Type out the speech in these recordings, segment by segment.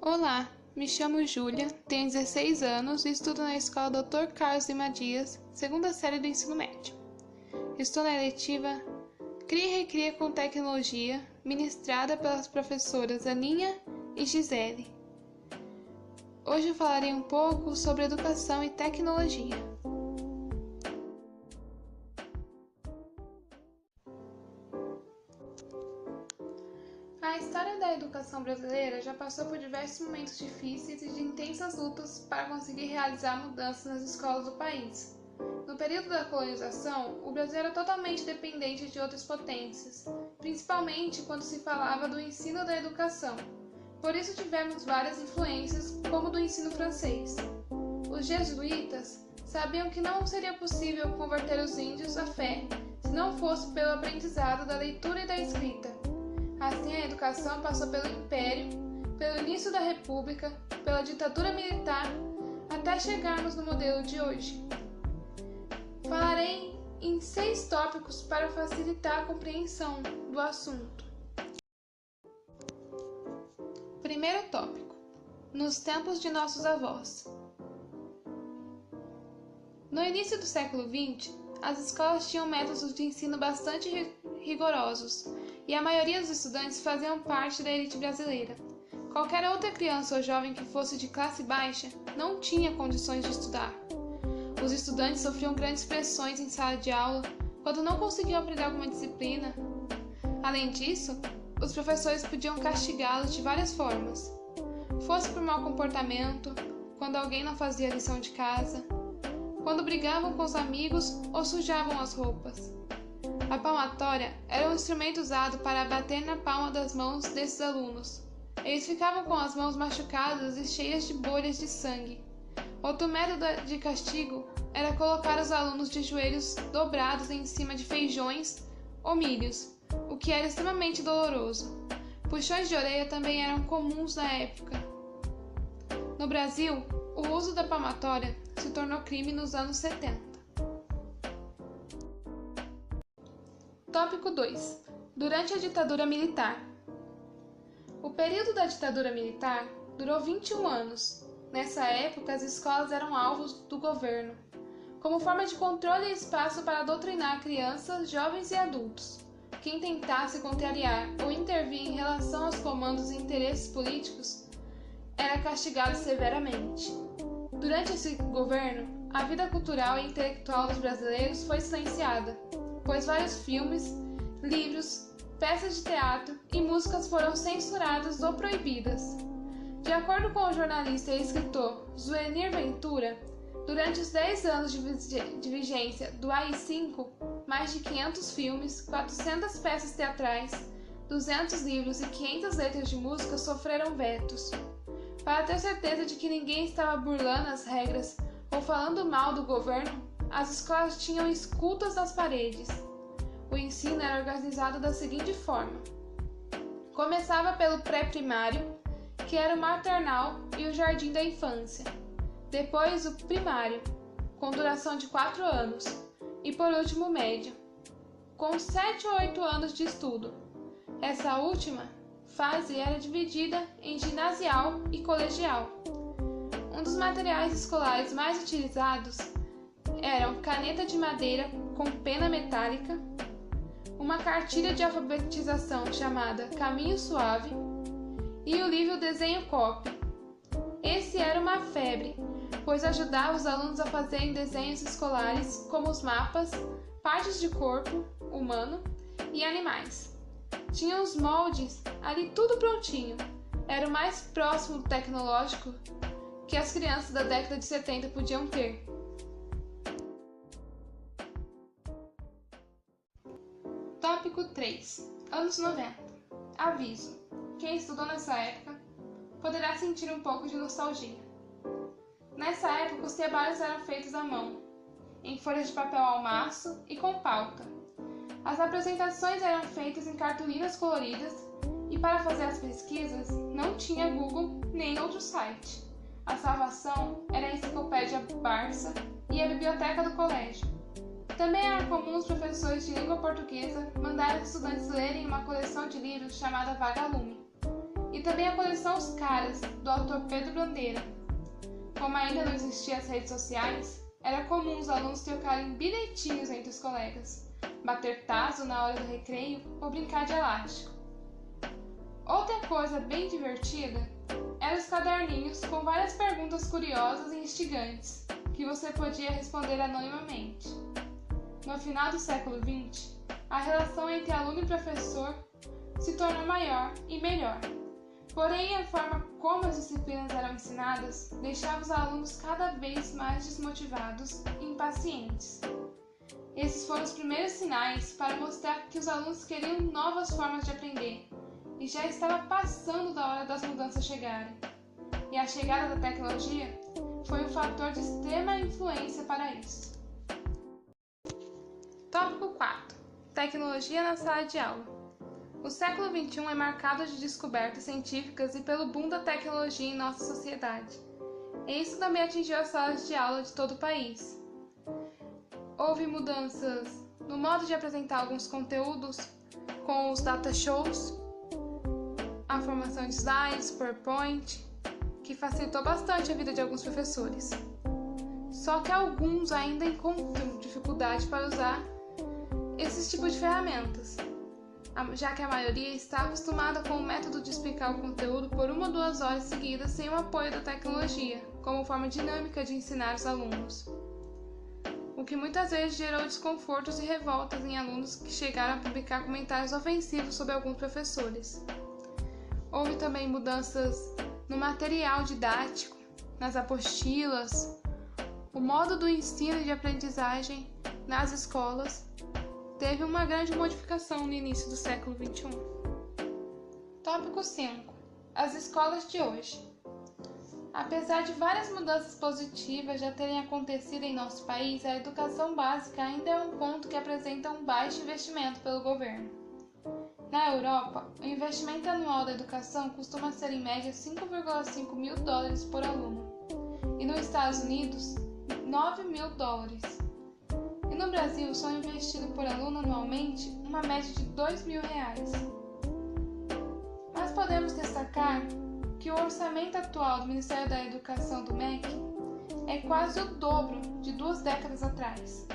Olá, me chamo Júlia, tenho 16 anos e estudo na escola Dr. Carlos Lima Dias, segunda série do ensino médio. Estou na eletiva Cria e Recria com Tecnologia, ministrada pelas professoras Aninha e Gisele. Hoje eu falarei um pouco sobre educação e tecnologia. A história da educação brasileira já passou por diversos momentos difíceis e de intensas lutas para conseguir realizar mudanças nas escolas do país. No período da colonização, o Brasil era totalmente dependente de outras potências, principalmente quando se falava do ensino da educação. Por isso tivemos várias influências, como do ensino francês. Os jesuítas sabiam que não seria possível converter os índios à fé se não fosse pelo aprendizado da leitura e da escrita. Assim, a educação passou pelo Império, pelo início da República, pela ditadura militar, até chegarmos no modelo de hoje. Falarei em 6 tópicos para facilitar a compreensão do assunto. Primeiro tópico: nos tempos de nossos avós. No início do século XX, as escolas tinham métodos de ensino bastante rigorosos, e a maioria dos estudantes faziam parte da elite brasileira. Qualquer outra criança ou jovem que fosse de classe baixa não tinha condições de estudar. Os estudantes sofriam grandes pressões em sala de aula quando não conseguiam aprender alguma disciplina. Além disso, os professores podiam castigá-los de várias formas. Fosse por mau comportamento, quando alguém não fazia a lição de casa, quando brigavam com os amigos ou sujavam as roupas. A palmatória era um instrumento usado para bater na palma das mãos desses alunos. Eles ficavam com as mãos machucadas e cheias de bolhas de sangue. Outro método de castigo era colocar os alunos de joelhos dobrados em cima de feijões ou milhos, o que era extremamente doloroso. Puxões de orelha também eram comuns na época. No Brasil, o uso da palmatória se tornou crime nos anos 70. Tópico 2. Durante a ditadura militar. O período da ditadura militar durou 21 anos. Nessa época, as escolas eram alvos do governo, como forma de controle e espaço para doutrinar crianças, jovens e adultos. Quem tentasse contrariar ou intervir em relação aos comandos e interesses políticos era castigado severamente. Durante esse governo, a vida cultural e intelectual dos brasileiros foi silenciada, pois vários filmes, livros, peças de teatro e músicas foram censuradas ou proibidas. De acordo com o jornalista e escritor Zuenir Ventura, durante os 10 anos de vigência do AI-5, mais de 500 filmes, 400 peças teatrais, 200 livros e 500 letras de música sofreram vetos. Para ter certeza de que ninguém estava burlando as regras ou falando mal do governo, as escolas tinham escultas nas paredes. O ensino era organizado da seguinte forma: começava pelo pré-primário, que era o maternal e o jardim da infância. Depois o primário, com duração de 4 anos. E por último o médio, com 7 ou 8 anos de estudo. Essa última fase era dividida em ginasial e colegial. Um dos materiais escolares mais utilizados eram caneta de madeira com pena metálica, uma cartilha de alfabetização chamada Caminho Suave e o livro Desenho Copy. Esse era uma febre, pois ajudava os alunos a fazerem desenhos escolares como os mapas, partes de corpo humano e animais. Tinha os moldes ali tudo prontinho. Era o mais próximo do tecnológico que as crianças da década de 70 podiam ter. Tópico 3. Anos 90. Aviso: quem estudou nessa época poderá sentir um pouco de nostalgia. Nessa época, os trabalhos eram feitos à mão, em folhas de papel ao maço e com pauta. As apresentações eram feitas em cartolinas coloridas e para fazer as pesquisas não tinha Google nem outro site. A salvação era a enciclopédia Barça e a biblioteca do colégio. Também era comum os professores de língua portuguesa mandarem os estudantes lerem uma coleção de livros chamada Vagalume. e também a coleção Os Caras, do autor Pedro Bandeira. Como ainda não existiam as redes sociais, era comum os alunos trocarem bilhetinhos entre os colegas, bater tazo na hora do recreio ou brincar de elástico. Outra coisa bem divertida eram os caderninhos com várias perguntas curiosas e instigantes, que você podia responder anonimamente. No final do século XX, a relação entre aluno e professor se tornou maior e melhor. Porém, a forma como as disciplinas eram ensinadas deixava os alunos cada vez mais desmotivados e impacientes. Esses foram os primeiros sinais para mostrar que os alunos queriam novas formas de aprender e já estava passando da hora das mudanças chegarem. E a chegada da tecnologia foi um fator de extrema influência para isso. Tópico 4. Tecnologia na sala de aula. O século XXI é marcado de descobertas científicas e pelo boom da tecnologia em nossa sociedade. E isso também atingiu as salas de aula de todo o país. Houve mudanças no modo de apresentar alguns conteúdos, com os data shows, a formação de slides, PowerPoint, que facilitou bastante a vida de alguns professores. Só que alguns ainda encontram dificuldade para usar esses tipos de ferramentas, já que a maioria está acostumada com o método de explicar o conteúdo por 1 ou 2 horas seguidas sem o apoio da tecnologia, como forma dinâmica de ensinar os alunos. O que muitas vezes gerou desconfortos e revoltas em alunos que chegaram a publicar comentários ofensivos sobre alguns professores. Houve também mudanças no material didático, nas apostilas, o modo do ensino e de aprendizagem nas escolas teve uma grande modificação no início do século XXI. Tópico 5. As escolas de hoje. Apesar de várias mudanças positivas já terem acontecido em nosso país, a educação básica ainda é um ponto que apresenta um baixo investimento pelo governo. Na Europa, o investimento anual da educação costuma ser em média $5,5 mil por aluno, e nos Estados Unidos, $9 mil. E no Brasil, são investidos por aluno anualmente uma média de R$2 mil. Mas podemos destacar que o orçamento atual do Ministério da Educação do MEC é quase o dobro de 2 décadas atrás.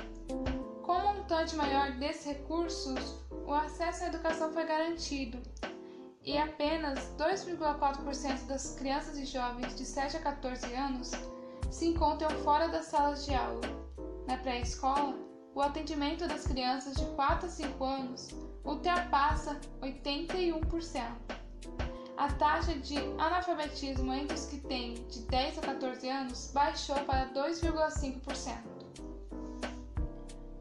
Com um montante maior desses recursos, o acesso à educação foi garantido e apenas 2,4% das crianças e jovens de 7 a 14 anos se encontram fora das salas de aula. Na pré-escola, o atendimento das crianças de 4 a 5 anos ultrapassa 81%. A taxa de analfabetismo entre os que têm de 10 a 14 anos baixou para 2,5%.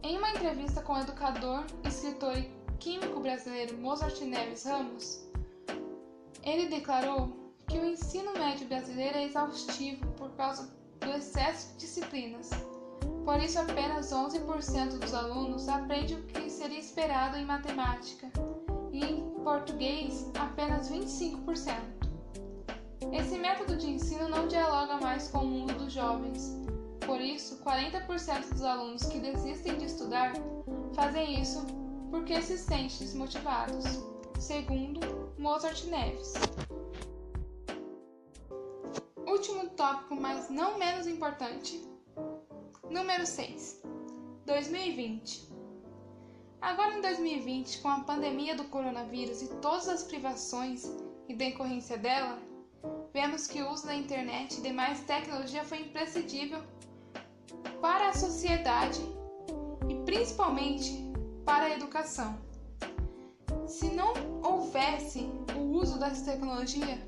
Em uma entrevista com o educador, escritor e químico brasileiro Mozart Neves Ramos, ele declarou que o ensino médio brasileiro é exaustivo por causa do excesso de disciplinas. Por isso, apenas 11% dos alunos aprende o que seria esperado em matemática e em português, apenas 25%. Esse método de ensino não dialoga mais com o mundo dos jovens. Por isso, 40% dos alunos que desistem de estudar fazem isso porque se sentem desmotivados, segundo Mozart Neves. Último tópico, mas não menos importante. Número 6. 2020. Agora em 2020, com a pandemia do coronavírus e todas as privações em decorrência dela, vemos que o uso da internet e demais tecnologia foi imprescindível para a sociedade e principalmente para a educação. Se não houvesse o uso dessa tecnologia,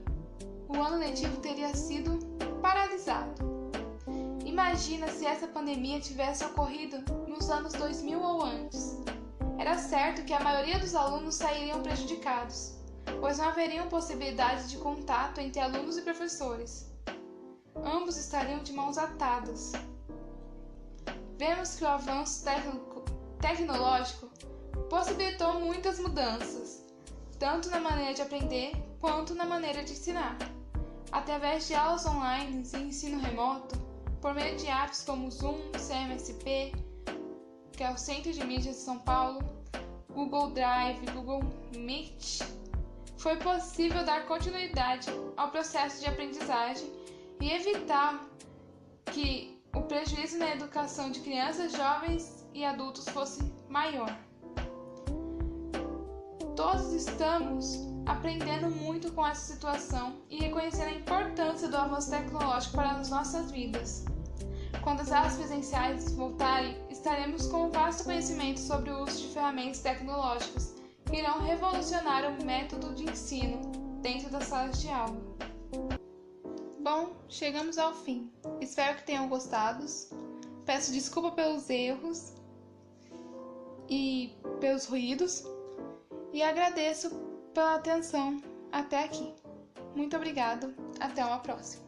o ano letivo teria sido paralisado. Imagina se essa pandemia tivesse ocorrido nos anos 2000 ou antes. Era certo que a maioria dos alunos sairiam prejudicados, pois não haveriam possibilidade de contato entre alunos e professores. Ambos estariam de mãos atadas. Vemos que o avanço tecnológico possibilitou muitas mudanças, tanto na maneira de aprender quanto na maneira de ensinar. Através de aulas online e ensino remoto, por meio de apps como Zoom, CMSP, que é o Centro de Mídias de São Paulo, Google Drive, Google Meet, foi possível dar continuidade ao processo de aprendizagem e evitar que o prejuízo na educação de crianças, jovens e adultos fosse maior. Todos estamos aprendendo muito com essa situação e reconhecendo a importância do avanço tecnológico para as nossas vidas. Quando as aulas presenciais voltarem, estaremos com um vasto conhecimento sobre o uso de ferramentas tecnológicas que irão revolucionar o método de ensino dentro das salas de aula. Bom, chegamos ao fim. Espero que tenham gostado. Peço desculpa pelos erros e pelos ruídos e agradeço pela atenção até aqui. Muito obrigado. Até uma próxima.